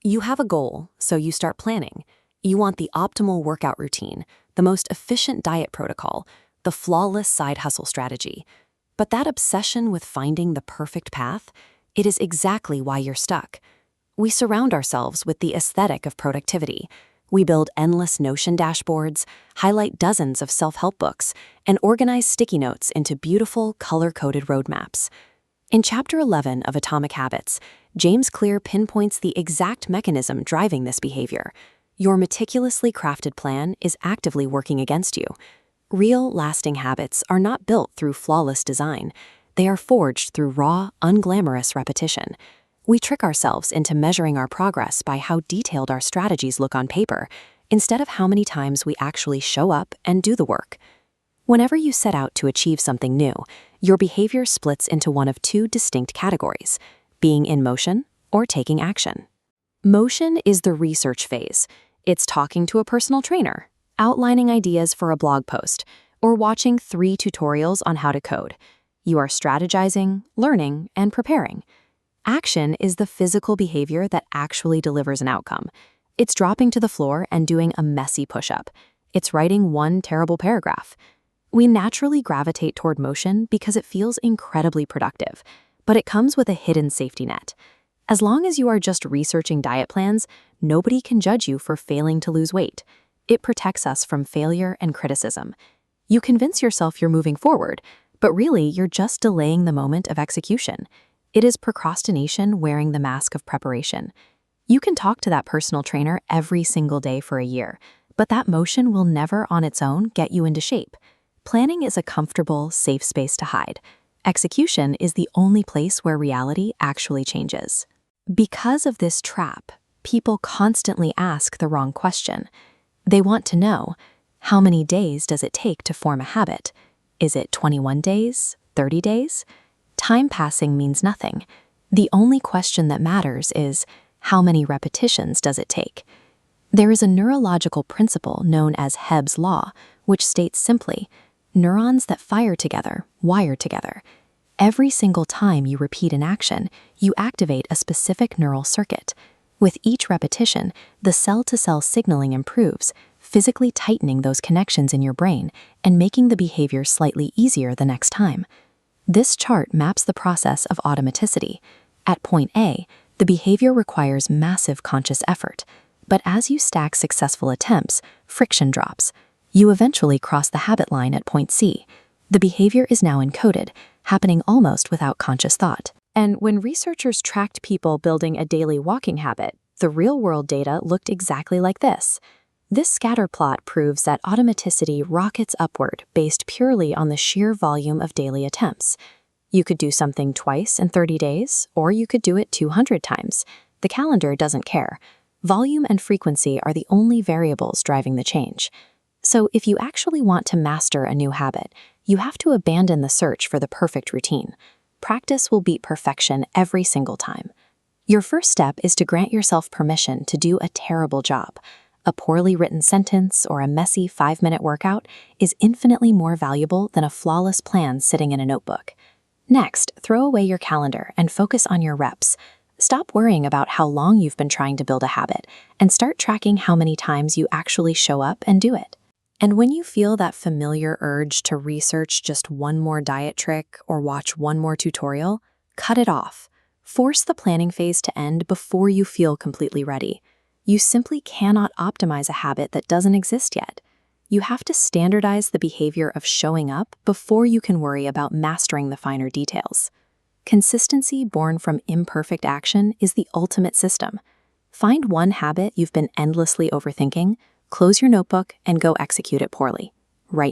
You have a goal, so you start planning. You want the optimal workout routine, the most efficient diet protocol, the flawless side hustle strategy. But that obsession with finding the perfect path, it is exactly why you're stuck. We surround ourselves with the aesthetic of productivity. We build endless Notion dashboards, highlight dozens of self-help books, and organize sticky notes into beautiful, color-coded roadmaps. In Chapter 11 of Atomic Habits, James Clear pinpoints the exact mechanism driving this behavior. Your meticulously crafted plan is actively working against you. Real, lasting habits are not built through flawless design. They are forged through raw, unglamorous repetition. We trick ourselves into measuring our progress by how detailed our strategies look on paper, instead of how many times we actually show up and do the work. Whenever you set out to achieve something new, your behavior splits into one of two distinct categories: being in motion or taking action. Motion is the research phase. It's talking to a personal trainer, outlining ideas for a blog post, or watching 3 tutorials on how to code. You are strategizing, learning, and preparing. Action is the physical behavior that actually delivers an outcome. It's dropping to the floor and doing a messy push-up. It's writing one terrible paragraph. We naturally gravitate toward motion because it feels incredibly productive, but it comes with a hidden safety net. As long as you are just researching diet plans, nobody can judge you for failing to lose weight. It protects us from failure and criticism. You convince yourself you're moving forward, but really you're just delaying the moment of execution. It is procrastination wearing the mask of preparation. You can talk to that personal trainer every single day for a year, but that motion will never on its own get you into shape. Planning is a comfortable, safe space to hide. Execution is the only place where reality actually changes. Because of this trap, people constantly ask the wrong question. They want to know, how many days does it take to form a habit? Is it 21 days? 30 days? Time passing means nothing. The only question that matters is, how many repetitions does it take? There is a neurological principle known as Hebb's law, which states simply, neurons that fire together wire together. Every single time you repeat an action, you activate a specific neural circuit. With each repetition, the cell-to-cell signaling improves, physically tightening those connections in your brain and making the behavior slightly easier the next time. This chart maps the process of automaticity. At point A, the behavior requires massive conscious effort, but as you stack successful attempts, friction drops. You eventually cross the habit line at point C. The behavior is now encoded, happening almost without conscious thought. And when researchers tracked people building a daily walking habit, the real-world data looked exactly like this. This scatter plot proves that automaticity rockets upward based purely on the sheer volume of daily attempts. You could do something twice in 30 days, or you could do it 200 times. The calendar doesn't care. Volume and frequency are the only variables driving the change. So if you actually want to master a new habit, you have to abandon the search for the perfect routine. Practice will beat perfection every single time. Your first step is to grant yourself permission to do a terrible job. A poorly written sentence or a messy 5-minute workout is infinitely more valuable than a flawless plan sitting in a notebook. Next, throw away your calendar and focus on your reps. Stop worrying about how long you've been trying to build a habit and start tracking how many times you actually show up and do it. And when you feel that familiar urge to research just one more diet trick or watch one more tutorial, cut it off. Force the planning phase to end before you feel completely ready. You simply cannot optimize a habit that doesn't exist yet. You have to standardize the behavior of showing up before you can worry about mastering the finer details. Consistency born from imperfect action is the ultimate system. Find one habit you've been endlessly overthinking, close your notebook, and go execute it poorly. Right now.